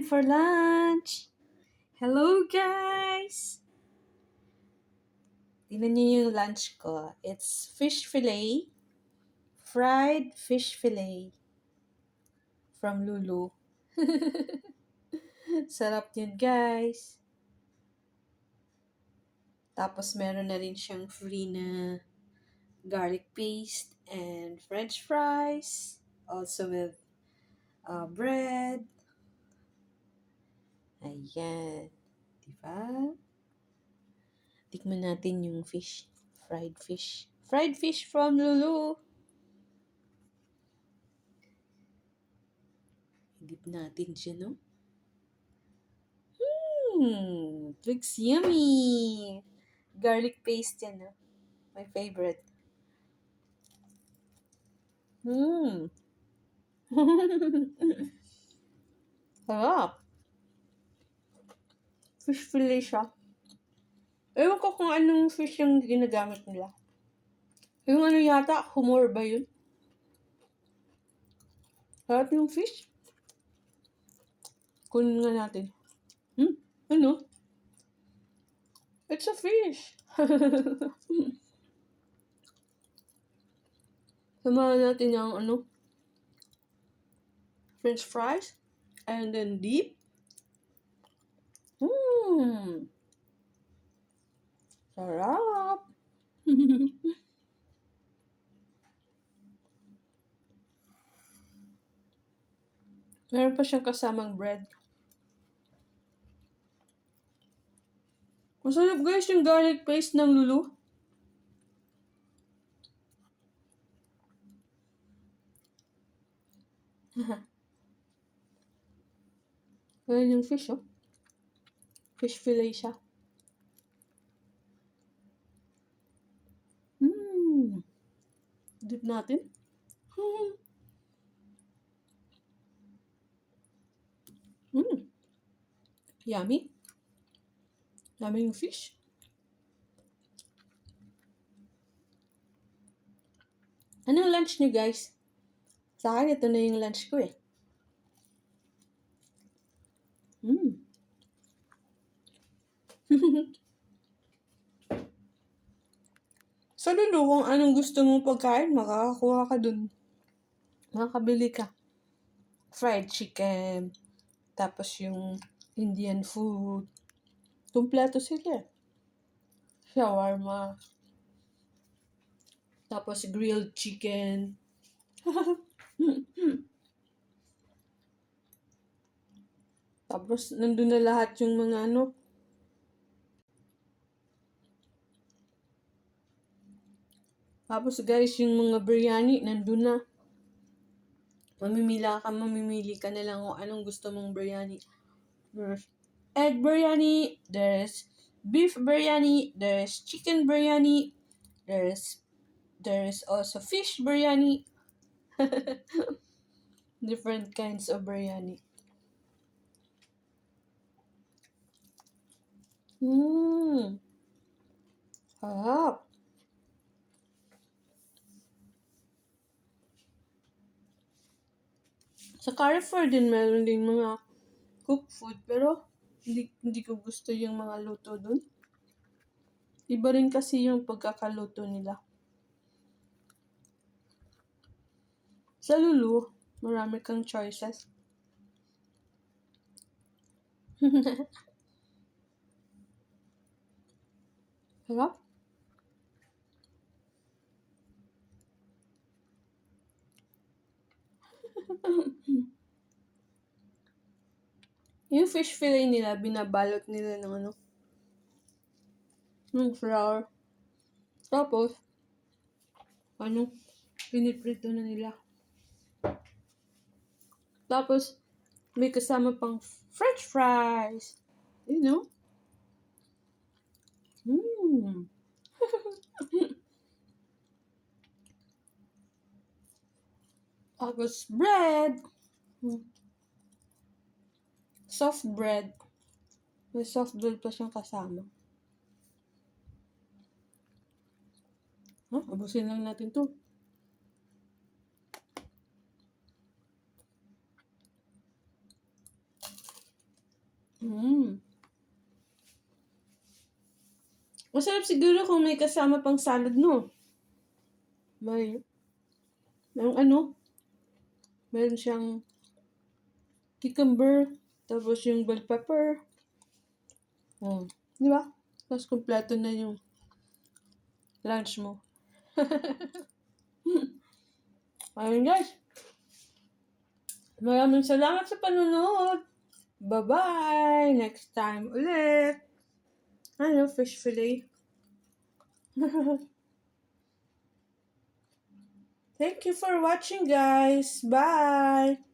for lunch! Hello guys! Tingnan niyo yung lunch ko. It's fish fillet. Fried fish fillet. From Lulu. Sarap yun guys. Tapos meron na rin siyang free na garlic paste and french fries. Also with bread. Ayan. Diba? Tikman natin yung fish. Fried fish. Fried fish from Lulu. Dip natin siya, no? Looks yummy! Garlic paste yan, no? My favorite. Sarap! Fish fillet siya. Ewan ko kung anong fish yung ginagamit nila. Yung ano yata, humor ba yun? Sarap yung fish. Kunin nga natin. Ano? It's a fish. Samahan natin yung ano, french fries. And then dip. Sarap. Meron pa siyang kasamang bread. Masarap guys yung garlic paste ng Lulu. Ayan yung fish, oh. Fish fillet siya. Dip natin. Yummy. Yummy yung fish. Anong lunch niyo guys? Sa akin, ito na yung lunch ko eh. Sa Lulu, kung anong gusto mong pagkain, makakakuha ka dun. Makakabili ka. Fried chicken. Tapos yung Indian food. Kumpleto sila. Shawarma. Tapos grilled chicken. Tapos nandun na lahat yung mga ano. Tapos guys, yung mga biryani, nandun na. Mamimili ka na lang kung anong gusto mong biryani. There's egg biryani, there's beef biryani, there's chicken biryani, there's also fish biryani. Different kinds of biryani. Sarap. Sa Carrefour din meron din mga cooked food, pero hindi ko gusto yung mga luto dun. Iba rin kasi yung pagkakaluto nila. Sa Lulu, marami kang choices. Sarap. Yung fish fillet nila, binabalot nila ng ano, ng flour. Tapos, piniprito na nila. Tapos, may kasama pang french fries. You know? Tapos, bread. Soft bread. May soft bread pa siyang kasama. Abusin lang natin to. Mm. Masarap siguro kung may kasama pang salad, no? May, may ano, meron siyang cucumber, tapos yung bell pepper. Di ba? Tapos kumpleto na yung lunch mo. Ayun guys, maraming salamat sa panonood. Bye-bye! Next time ulit. Ano, fish fillet. Thank you for watching guys. Bye!